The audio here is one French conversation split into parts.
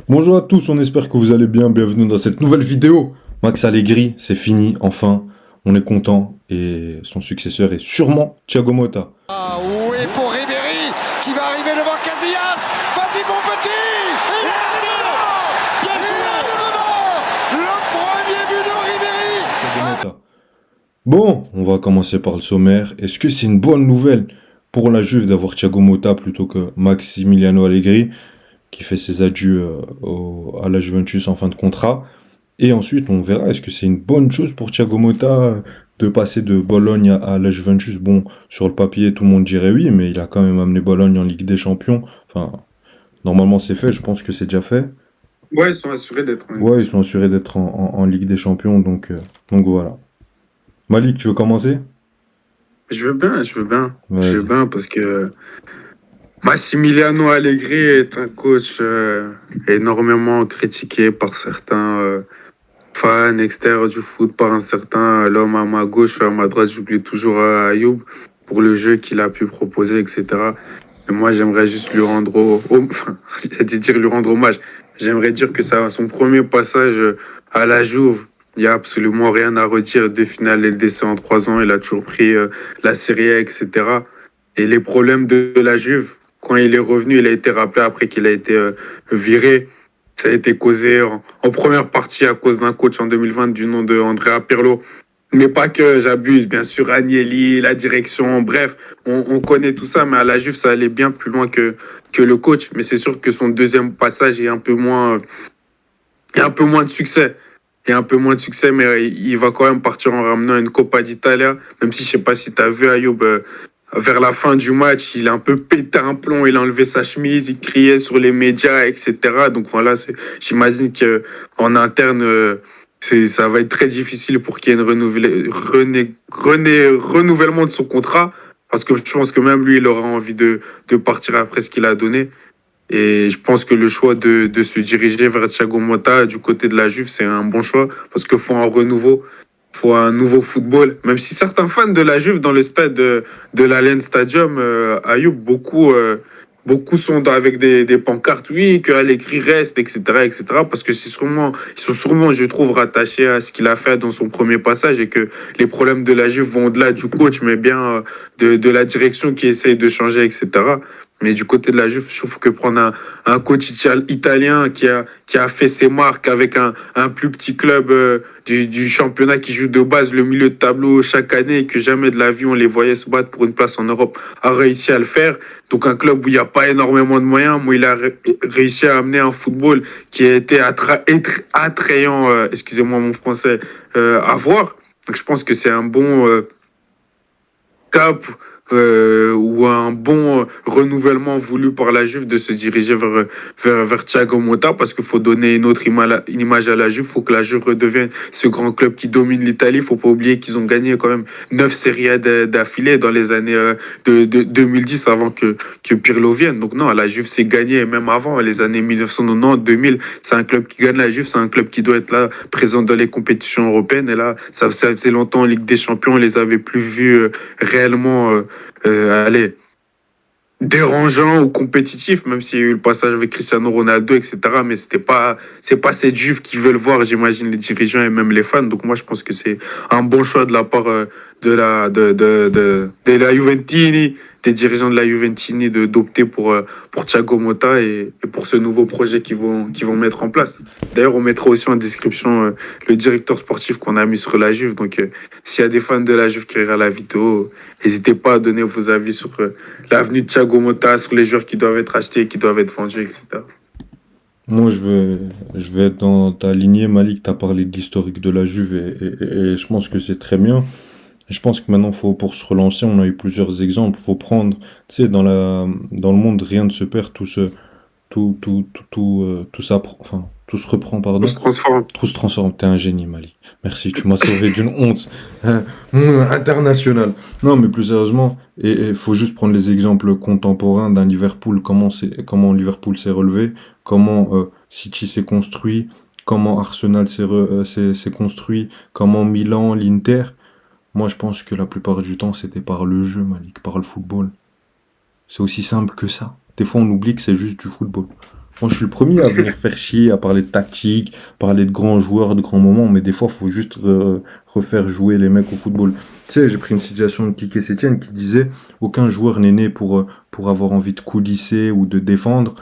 Bonjour à tous, on espère que vous allez bien. Bienvenue dans cette nouvelle vidéo. Max Allegri, c'est fini, enfin. On est content et son successeur est sûrement Thiago Motta. Ah oui, pour Ribéry qui va arriver devant Casillas. Vas-y mon petit. Il est dedans. Il est dedans. Le premier but de Ribéry. Thiago Motta. Bon, on va commencer par le sommaire. Est-ce que c'est une bonne nouvelle pour la Juve d'avoir Thiago Motta plutôt que Maximiliano Allegri qui fait ses adieux à la Juventus en fin de contrat? Et ensuite, on verra, est-ce que c'est une bonne chose pour Thiago Motta de passer de Bologne à la Juventus? Bon, sur le papier, tout le monde dirait oui, mais il a quand même amené Bologne en Ligue des Champions. Enfin, normalement, c'est fait, je pense que c'est déjà fait. Ouais, ils sont assurés d'être en Ligue Ouais, des ils sont Champions. assurés d'être en Ligue des Champions, donc voilà. Malik, tu veux commencer? Je veux bien, je veux bien. Je veux Vas-y. bien parce que Massimiliano Allegri est un coach énormément critiqué par certains fans externes du foot, par un certain l'homme à ma gauche, à ma droite, j'oublie toujours Ayoub, pour le jeu qu'il a pu proposer, etc. Et moi, j'aimerais juste lui rendre enfin, j'ai dire lui rendre hommage. J'aimerais dire que ça, son premier passage à la Juve, il n'y a absolument rien à redire. Deux finales LDC en 3 ans, il a toujours pris la Serie A, etc. Et les problèmes de la Juve, quand il est revenu, il a été rappelé après qu'il a été viré. Ça a été causé en première partie à cause d'un coach en 2020 du nom de Andrea Pirlo. Mais pas que, j'abuse, bien sûr, Agnelli, la direction, bref, on connaît tout ça, mais à la Juve, ça allait bien plus loin que le coach. Mais c'est sûr que son deuxième passage est un peu moins de succès. Il y a un peu moins de succès, mais il va quand même partir en ramenant une Coppa d'Italia. Même si je sais pas si tu as vu Ayoub, vers la fin du match, il a un peu pété un plomb, il a enlevé sa chemise, il criait sur les médias, etc. Donc voilà, j'imagine qu'en interne, ça va être très difficile pour qu'il y ait une renouvellement de son contrat. Parce que je pense que même lui, il aura envie de partir après ce qu'il a donné. Et je pense que le choix de se diriger vers Thiago Motta du côté de la Juve, c'est un bon choix parce qu'il faut un renouveau, faut un nouveau football. Même si certains fans de la Juve dans le stade de l'Allianz Stadium, Ayoub, beaucoup sont avec des pancartes, oui, que Allegri reste, etc., etc., parce que ils sont sûrement, je trouve, rattachés à ce qu'il a fait dans son premier passage et que les problèmes de la Juve vont au-delà du coach, mais bien de la direction qui essaye de changer, etc. Mais du côté de la Juve, je trouve que prendre un coach italien qui a fait ses marques avec un plus petit club du championnat qui joue de base le milieu de tableau chaque année et que jamais de la vie on les voyait se battre pour une place en Europe, a réussi à le faire. Donc un club où il n'y a pas énormément de moyens, où il a réussi à amener un football qui a été attrayant, excusez-moi mon français, à voir. Donc je pense que c'est un bon cap ou un bon renouvellement voulu par la Juve de se diriger vers Thiago Motta parce qu'il faut donner une image à la Juve. Il faut que la Juve redevienne ce grand club qui domine l'Italie. Il ne faut pas oublier qu'ils ont gagné quand même 9 Serie A d'affilée dans les années de 2010 avant que Pirlo vienne. Donc non, la Juve s'est gagnée même avant les années 1990, 2000. C'est un club qui gagne la Juve, c'est un club qui doit être là, présent dans les compétitions européennes. Et là, ça faisait longtemps en Ligue des Champions, on les avait plus vus réellement allez, dérangeant ou compétitif, même s'il y a eu le passage avec Cristiano Ronaldo, etc. Mais c'est pas cette Juve qui veulent voir, j'imagine, les dirigeants et même les fans. Donc moi, je pense que c'est un bon choix de la part de la Juventini, des dirigeants de la Juventini, d'opter pour Thiago Motta et pour ce nouveau projet qu'ils vont mettre en place. D'ailleurs, on mettra aussi en description le directeur sportif qu'on a mis sur la Juve. Donc, s'il y a des fans de la Juve qui regardent la vidéo, n'hésitez pas à donner vos avis sur l'avenue de Thiago Motta, sur les joueurs qui doivent être achetés, qui doivent être vendus, etc. Moi, je vais être dans ta lignée, Malik. Tu as parlé de l'historique de la Juve et je pense que c'est très bien. Je pense que maintenant, pour se relancer, on a eu plusieurs exemples. Faut prendre, tu sais, dans le monde, rien ne se perd, tout se reprend, On se pardon. transforme. Tout se transforme. T'es un génie, Malik. Merci, tu m'as sauvé d'une honte internationale. Non, mais plus sérieusement, et faut juste prendre les exemples contemporains d'un Liverpool, comment Liverpool s'est relevé, comment City s'est construit, comment Arsenal s'est construit, comment Milan, l'Inter. Moi, je pense que la plupart du temps, c'était par le jeu, Malik, par le football. C'est aussi simple que ça. Des fois, on oublie que c'est juste du football. Moi, je suis le premier à venir faire chier, à parler de tactique, parler de grands joueurs, de grands moments, mais des fois, il faut juste refaire jouer les mecs au football. Tu sais, j'ai pris une situation de Kike Sétienne qui disait aucun joueur n'est né pour avoir envie de coulisser ou de défendre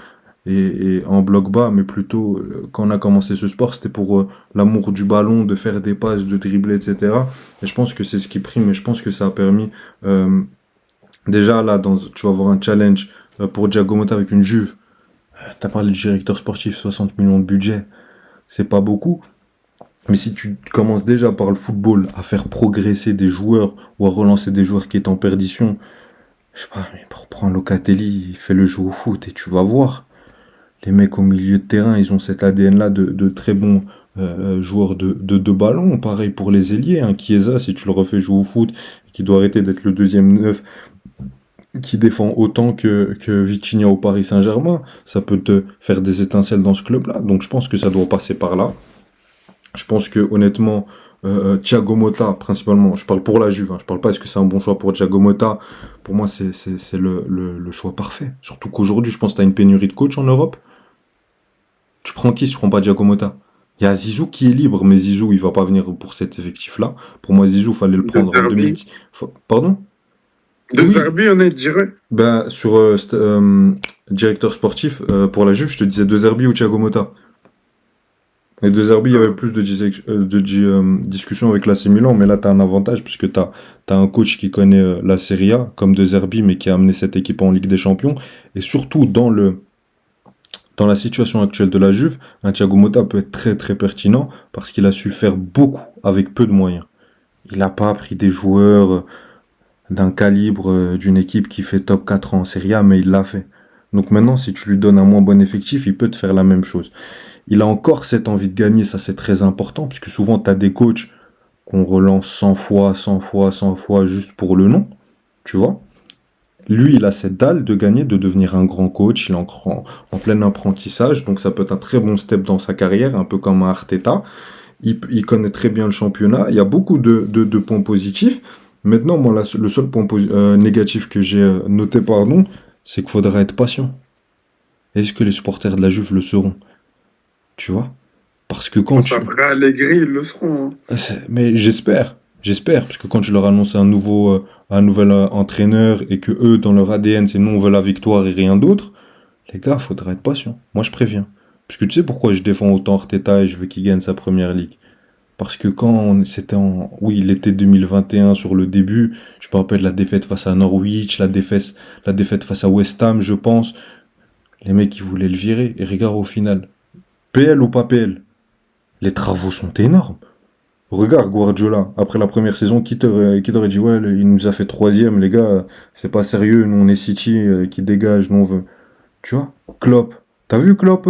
et en bloc bas, mais plutôt, quand on a commencé ce sport, c'était pour l'amour du ballon, de faire des passes, de dribbler, etc. Et je pense que c'est ce qui prime, et je pense que ça a permis, déjà là, tu vas avoir un challenge pour Thiago Motta avec une Juve. T'as parlé du directeur sportif, 60 millions de budget, c'est pas beaucoup. Mais si tu commences déjà par le football à faire progresser des joueurs ou à relancer des joueurs qui étaient en perdition, je sais pas, mais reprends Locatelli, fais-le jouer au foot et tu vas voir. Les mecs au milieu de terrain, ils ont cet ADN-là de très bons joueurs de ballon. Pareil pour les ailiers. Hein. Chiesa, si tu le refais jouer au foot, qui doit arrêter d'être le deuxième neuf, qui défend autant que Vitinha au Paris Saint-Germain, ça peut te faire des étincelles dans ce club-là. Donc je pense que ça doit passer par là. Je pense que honnêtement, Thiago Motta, principalement, je parle pour la Juve, hein, je parle pas est-ce que c'est un bon choix pour Thiago Motta. Pour moi, c'est le choix parfait. Surtout qu'aujourd'hui, je pense que tu as une pénurie de coach en Europe. Tu prends qui si tu prends pas Thiago Motta? Il y a Zizou qui est libre, mais Zizou, il va pas venir pour cet effectif-là. Pour moi, Zizou, fallait le prendre en 2010. Pardon? De Oui, Zerbi, on est direct. ben, sur directeur sportif, pour la Juve, je te disais De Zerbi ou Thiago Motta. Et De Zerbi, il y avait plus de discussions avec l'AC Milan, mais là, tu as un avantage, puisque tu as un coach qui connaît la Serie A, comme De Zerbi, mais qui a amené cette équipe en Ligue des Champions. Et surtout, dans la situation actuelle de la Juve, un Thiago Motta peut être très très pertinent, parce qu'il a su faire beaucoup avec peu de moyens. Il n'a pas pris des joueurs d'un calibre d'une équipe qui fait top 4 en Serie A, mais il l'a fait. Donc maintenant, si tu lui donnes un moins bon effectif, il peut te faire la même chose. Il a encore cette envie de gagner, ça c'est très important, puisque souvent tu as des coachs qu'on relance 100 fois, 100 fois, 100 fois juste pour le nom, tu vois. Lui, il a cette dalle de gagner, de devenir un grand coach, il est en plein apprentissage, donc ça peut être un très bon step dans sa carrière, un peu comme un Arteta. Il connaît très bien le championnat, il y a beaucoup de points positifs. Maintenant, moi, le seul point négatif que j'ai noté, pardon, c'est qu'il faudra être patient. Est-ce que les supporters de la Juve le seront? Tu vois? Parce que quand tu... Après Allegri, ils le seront. Hein. Mais j'espère, parce que quand tu leur annonces un nouvel entraîneur et que eux, dans leur ADN, c'est nous, on veut la victoire et rien d'autre, les gars, faudra être patient. Moi, je préviens. Parce que tu sais pourquoi je défends autant Arteta et je veux qu'il gagne sa première ligue? Parce que c'était oui, l'été 2021 sur le début, je me rappelle la défaite face à Norwich, la défaite face à West Ham, je pense. Les mecs, ils voulaient le virer. Et regarde au final. PL ou pas PL? Les travaux sont énormes. Regarde Guardiola, après la première saison, qui t'aurait dit, ouais, il nous a fait troisième, les gars, c'est pas sérieux, nous on est City, qui dégage, nous on veut. Tu vois? Klopp. T'as vu Klopp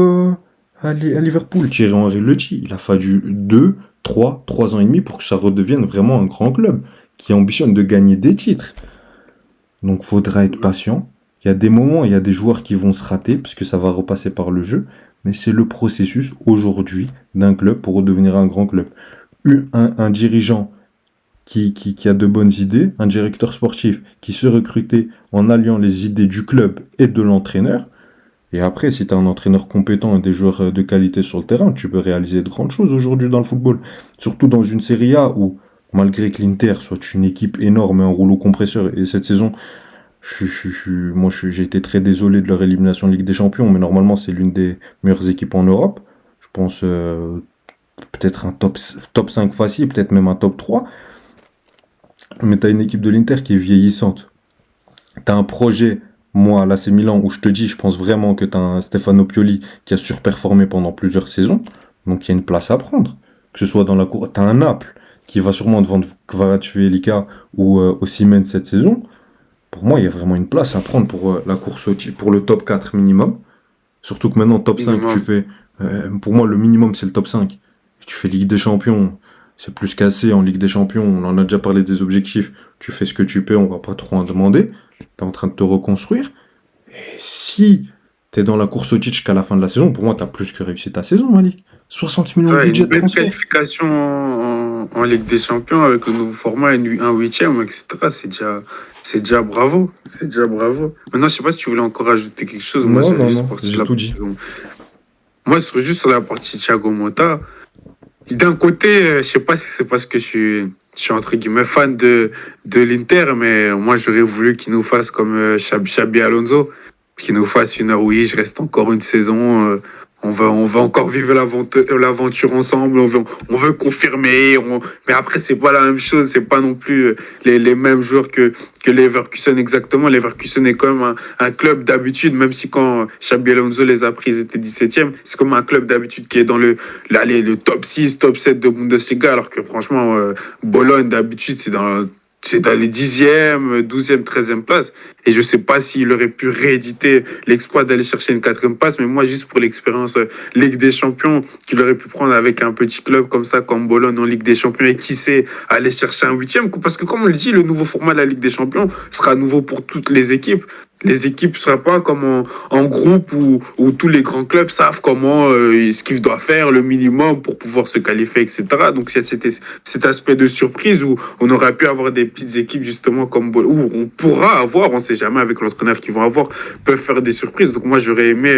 à Liverpool? Thierry Henry le dit, il a fallu 3 ans et demi pour que ça redevienne vraiment un grand club qui ambitionne de gagner des titres. Donc faudra être patient. Il y a des moments, il y a des joueurs qui vont se rater, puisque ça va repasser par le jeu, mais c'est le processus aujourd'hui d'un club pour redevenir un grand club. Un dirigeant qui a de bonnes idées, un directeur sportif qui se recruter en alliant les idées du club et de l'entraîneur. Et après, si tu as un entraîneur compétent et des joueurs de qualité sur le terrain, tu peux réaliser de grandes choses aujourd'hui dans le football. Surtout dans une Serie A où, malgré que l'Inter soit une équipe énorme et un rouleau compresseur, et cette saison, j'ai été très désolé de leur élimination en Ligue des Champions, mais normalement, c'est l'une des meilleures équipes en Europe. Je pense peut-être un top 5 facile, peut-être même un top 3. Mais tu as une équipe de l'Inter qui est vieillissante. Tu as un projet, moi, là, c'est Milan, où je te dis, je pense vraiment que tu as un Stefano Pioli qui a surperformé pendant plusieurs saisons. Donc, il y a une place à prendre. Que ce soit dans la cour. Tu as un Naples qui va sûrement devant Kvaratskhelia ou Osimhen cette saison. Pour moi, il y a vraiment une place à prendre pour la course au titre, pour le top 4 minimum. Surtout que maintenant, top 5, tu fais... pour moi, le minimum, c'est le top 5. Tu fais Ligue des Champions, c'est plus qu'assez en Ligue des Champions. On en a déjà parlé des objectifs. Tu fais ce que tu peux, on va pas trop en demander. Tu es en train de te reconstruire. Et si tu es dans la course au titre jusqu'à la fin de la saison, pour moi, tu as plus que réussi ta saison, Malik. 60 millions de budget de transfert. Une qualification en Ligue des Champions avec le nouveau format, un huitième, etc. C'est déjà bravo. C'est déjà bravo. Maintenant, je sais pas si tu voulais encore ajouter quelque chose. Moi, Non, j'ai tout dit. Moi, juste sur la partie Thiago Motta, d'un côté, je sais pas si c'est parce que je suis entre guillemets fan de l'Inter, mais moi, j'aurais voulu qu'il nous fasse comme Xabi Alonso, qu'il nous fasse une heure, oui, je reste encore une saison, on va encore vivre l'aventure ensemble, on veut confirmer, mais après, c'est pas la même chose, c'est pas non plus les mêmes joueurs que Leverkusen exactement. Leverkusen est quand même un club d'habitude, même si quand Xabi Alonso les a pris, ils étaient 17e, c'est comme un club d'habitude qui est dans le top 6, top 7 de Bundesliga, alors que franchement, Bologne, d'habitude, c'est dans les 10e, 12e, 13e places. Et je sais pas s'il aurait pu rééditer l'exploit d'aller chercher une 4e place, mais moi, juste pour l'expérience Ligue des Champions, qu'il aurait pu prendre avec un petit club comme ça, comme Bologne en Ligue des Champions, et qui sait, aller chercher un 8e. Parce que, comme on le dit, le nouveau format de la Ligue des Champions sera nouveau pour toutes les équipes. Les équipes ne seraient pas comme en groupe où tous les grands clubs savent comment, ce qu'ils doivent faire, le minimum pour pouvoir se qualifier, etc. Donc, il y a cet aspect de surprise où on aurait pu avoir des petites équipes, justement, où on pourra avoir, on ne sait jamais avec l'entraîneur qu'ils vont avoir, peuvent faire des surprises. Donc, moi, j'aurais aimé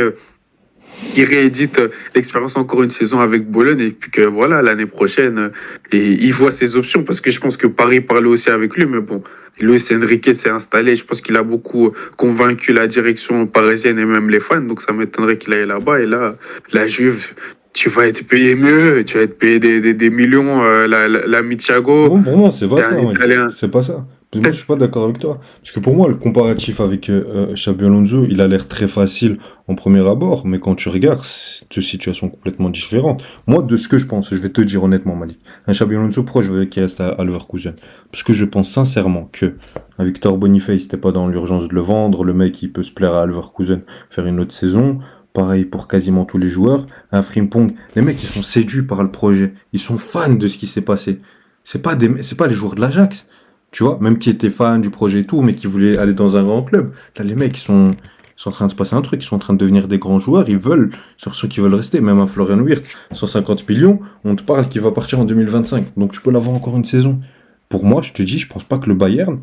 qu'ils rééditent l'expérience encore une saison avec Bologne et puis que voilà, l'année prochaine, et il voit ses options parce que je pense que Paris parlait aussi avec lui, mais bon, Luis Enrique s'est installé, je pense qu'il a beaucoup convaincu la direction parisienne et même les fans, donc ça m'étonnerait qu'il aille là-bas. Et là, la Juve, tu vas être payé mieux, tu vas être payé des millions, l'ami Thiago, Bon, pour moi, c'est pas t'es ça, un Malik. Italien. C'est pas ça. Moi, je suis pas d'accord avec toi. Parce que pour moi, le comparatif avec Xabi Alonso, il a l'air très facile en premier abord, mais quand tu regardes, c'est deux situations complètement différentes. Moi, de ce que je pense, je vais te dire honnêtement, Malik, un Xabi Alonso, pourquoi je veux qu'il reste à Leverkusen? Parce que je pense sincèrement que un Victor Boniface, c'était pas dans l'urgence de le vendre, le mec, il peut se plaire à Leverkusen, faire une autre saison. Pareil pour quasiment tous les joueurs. Un Frimpong, les mecs, ils sont séduits par le projet. Ils sont fans de ce qui s'est passé. C'est pas les joueurs de l'Ajax. Tu vois, même qui étaient fans du projet et tout, mais qui voulaient aller dans un grand club. Là, les mecs, ils sont en train de se passer un truc, ils sont en train de devenir des grands joueurs, j'ai l'impression qu'ils veulent rester. Même un Florian Wirtz, 150 millions, on te parle qu'il va partir en 2025. Donc tu peux l'avoir encore une saison. Pour moi, je te dis, je pense pas que le Bayern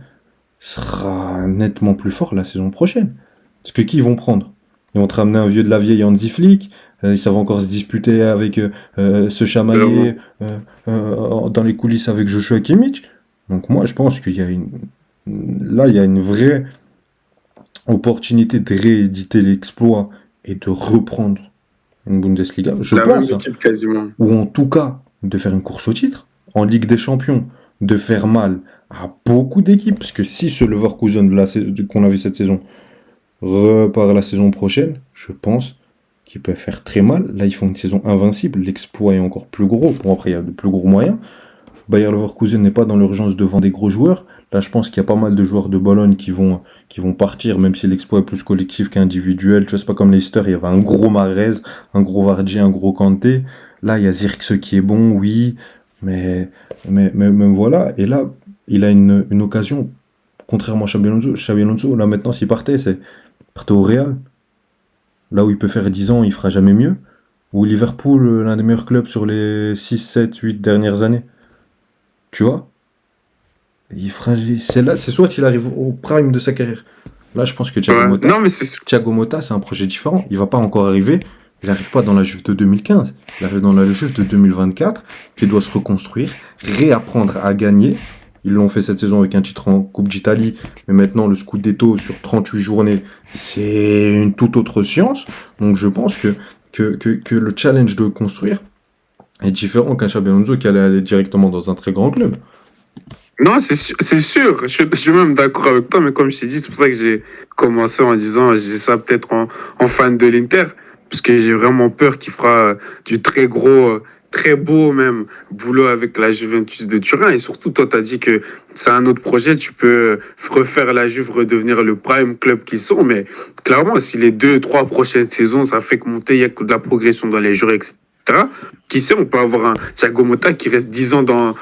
sera nettement plus fort la saison prochaine. Parce que qui ils vont prendre? Ils vont te ramener un vieux de la vieille Hansi Flick, ils savent encore se disputer avec ce chamaillé dans les coulisses avec Joshua Kimmich. Donc moi, je pense qu'il y a là, il y a une vraie opportunité de rééditer l'exploit et de reprendre une Bundesliga, je La même pense, hein. équipe quasiment. Ou en tout cas, de faire une course au titre, en Ligue des Champions, de faire mal à beaucoup d'équipes, parce que si ce Leverkusen qu'on a vu cette saison repart la saison prochaine, je pense qu'ils peuvent faire très mal. Là, ils font une saison invincible, l'exploit est encore plus gros. Bon, après, il y a de plus gros moyens. Bayer Leverkusen n'est pas dans l'urgence de vendre des gros joueurs. Là, je pense qu'il y a pas mal de joueurs de Bologne qui vont partir, même si l'exploit est plus collectif qu'individuel. Tu vois, c'est pas comme Leicester, il y avait un gros Mahrez, un gros Vardy, un gros Kanté. Là, il y a Zirkzee qui est bon, oui, mais voilà. Et là, il a une occasion, contrairement à Xabi Alonso. Xabi Alonso, là, maintenant, s'il partait au Real. Là où il peut faire 10 ans, il fera jamais mieux. Ou Liverpool, l'un des meilleurs clubs sur les 6, 7, 8 dernières années. Tu vois, c'est soit il arrive au prime de sa carrière. Là, je pense que Ouais. Non, mais Thiago Motta, c'est un projet différent. Il va pas encore arriver. Il n'arrive pas dans la Juve de 2015. Il arrive dans la Juve de 2024, qui doit se reconstruire, réapprendre à gagner. Ils l'ont fait cette saison avec un titre en Coupe d'Italie, mais maintenant le Scudetto sur 38 journées, c'est une toute autre science. Donc je pense que le challenge de construire est différent qu'un Xabi Alonso qui allait aller directement dans un très grand club. Non, c'est sûr. Je suis même d'accord avec toi, mais comme je t'ai dit, c'est pour ça que j'ai commencé en disant, je dis ça peut-être en fan de l'Inter, parce que j'ai vraiment peur qu'il fera du très gros, très beau même boulot avec la Juventus de Turin. Et surtout, toi, t'as dit que c'est un autre projet, tu peux refaire la Juve, redevenir le prime club qu'ils sont, mais clairement, si les 2, 3 prochaines saisons, ça fait que monter, il y a que de la progression dans les joueurs, etc. Qui sait, on peut avoir un Thiago Motta qui reste 10 ans dans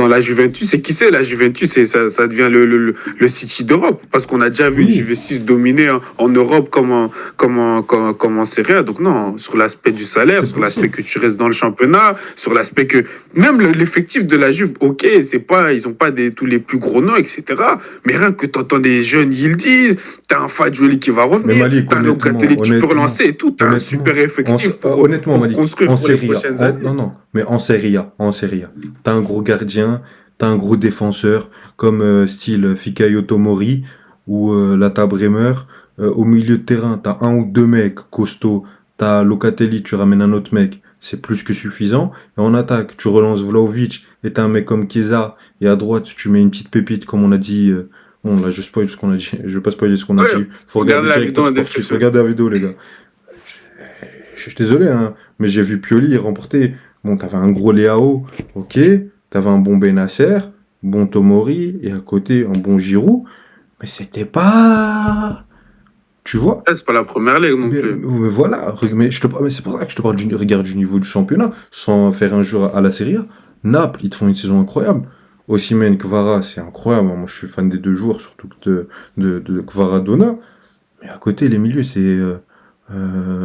la Juventus. Et qui sait, la Juventus, ça devient le City d'Europe. Parce qu'on a déjà vu une Juventus dominer en Europe comme en Serie A. Donc non, sur l'aspect du salaire, sur l'aspect que tu restes dans le championnat, sur l'aspect que même l'effectif de la Juve, ok, ils n'ont pas tous les plus gros noms, etc. Mais rien que tu entends des jeunes Yildiz t'as un Fagioli qui va Mais revenir, Malik, t'as un Locatelli que tu peux relancer et tout, t'as un super effectif honnêtement, pour Malik, construire en pour les Serie A, prochaines années. non, non, mais en Serie A, t'as un gros gardien, t'as un gros défenseur, comme style Fikayo Tomori ou Lata Bremer. Au milieu de terrain, t'as un ou deux mecs costauds, t'as Locatelli, tu ramènes un autre mec, c'est plus que suffisant. Et en attaque, tu relances Vlahovic, et t'as un mec comme Chiesa, et à droite, tu mets une petite pépite, comme on a dit. Bon, là, je spoil ce qu'on a dit. Je vais pas spoiler ce qu'on a Ouais, dit. Faut regardez regarder la Directeur vidéo en Sportif. description. Regardez la vidéo, les gars. Je suis désolé, hein, mais j'ai vu Pioli remporter. Bon, t'avais un gros Léao, ok. T'avais un bon Benasser, bon Tomori, et à côté, un bon Giroud. Mais c'était pas. Tu vois? C'est pas la première ligue non Mais, plus. mais voilà, mais c'est pour ça que je te parle regarde du niveau du championnat, sans faire un jour à la Serie A. Naples, ils te font une saison incroyable. Osimhen, Kvara, c'est incroyable. Moi, je suis fan des deux joueurs, surtout de Kvaradona. Mais à côté, les milieux, c'est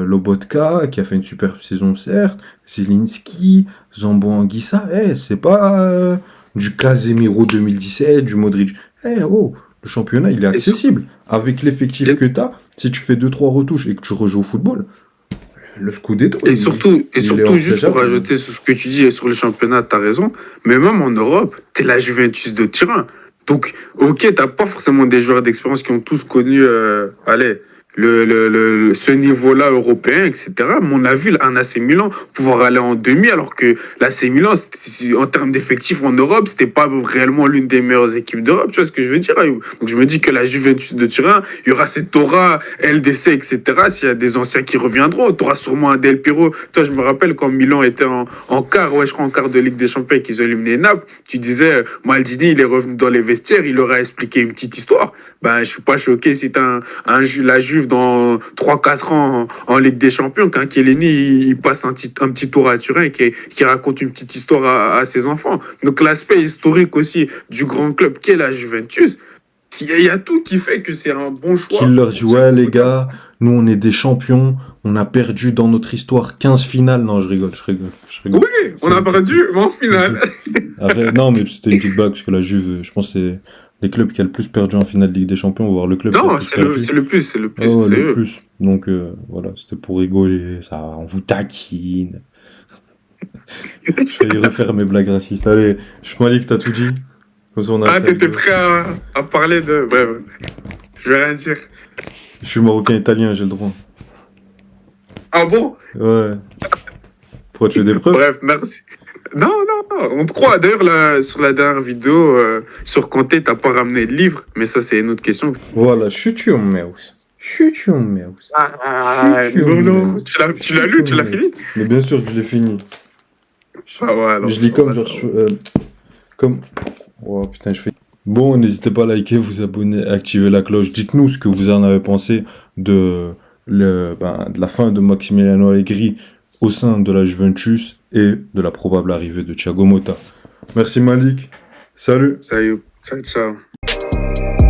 Lobotka, qui a fait une super saison, certes. Zielinski, Zambo Anguissa. C'est pas du Casemiro 2017, du Modric. Oh, le championnat, il est Et, sur- accessible. Avec l'effectif et- que t'as, si tu fais 2-3 retouches et que tu rejoues au football, le Scudetto, et surtout, il est juste pour envisageable. rajouter sur ce que tu dis sur le championnat, t'as raison. Mais même en Europe, t'es la Juventus de Turin. Donc, ok, t'as pas forcément des joueurs d'expérience qui ont tous connu, allez, ce niveau-là européen, etc. Mais on a vu un AC Milan pouvoir aller en demi, alors que l'AC Milan, en termes d'effectifs en Europe, c'était pas réellement l'une des meilleures équipes d'Europe. Tu vois ce que je veux dire, Ayoub? Donc je me dis que la Juventus de Turin, il y aura cette aura, LDC, etc. S'il y a des anciens qui reviendront, tu auras sûrement un Del Piero. Toi, je me rappelle quand Milan était en quart, ouais, je crois en quart de Ligue des Champions et qu'ils ont éliminé Naples, tu disais, Maldini, il est revenu dans les vestiaires, il leur a expliqué une petite histoire. Ben, je suis pas choqué si t'as la Juve dans 3-4 ans en Ligue des Champions, quand Chiellini il passe un petit tour à Turin et qui raconte une petite histoire à ses enfants. Donc l'aspect historique aussi du grand club qu'est la Juventus, il y a tout qui fait que c'est un bon choix. Qu'il leur dit, ouais, les gars, nous, on est des champions, on a perdu dans notre histoire 15 finales. Non, je rigole. Oui, on a perdu, mais en finale. Non, mais c'était une petite blague, parce que la Juve, je pense que c'est les clubs qui a le plus perdu en finale de Ligue des Champions, voire le club qui a Non, le plus perdu. c'est le plus, c'est le plus. Oh, c'est le eux. plus. Donc, voilà, c'était pour rigoler, ça, on vous taquine. Je vais y refaire mes blagues racistes. Allez, je m'en dis que t'as tout dit. Comme ça, on a Ah, fait t'étais prêt à parler de... Bref, je vais rien dire. Je suis marocain-italien, j'ai le droit. Ah bon? Ouais. Pourquoi tu fais des preuves? Bref, merci. Non, on te croit. D'ailleurs, sur la dernière vidéo, sur Kanté, t'as pas ramené le livre, mais ça, c'est une autre question. Voilà, shoot your mouth. Shoot your mouth. Non, tu l'as lu, tu l'as fini? Mais bien sûr que je l'ai fini. Ah ouais, alors, Je lis comme genre... comme... Oh putain, je fais... Bon, n'hésitez pas à liker, vous abonner, activer la cloche. Dites-nous ce que vous en avez pensé de la fin de Maximiliano Allegri au sein de la Juventus et de la probable arrivée de Thiago Motta. Merci Malik. Salut. Salut. Ciao, ciao.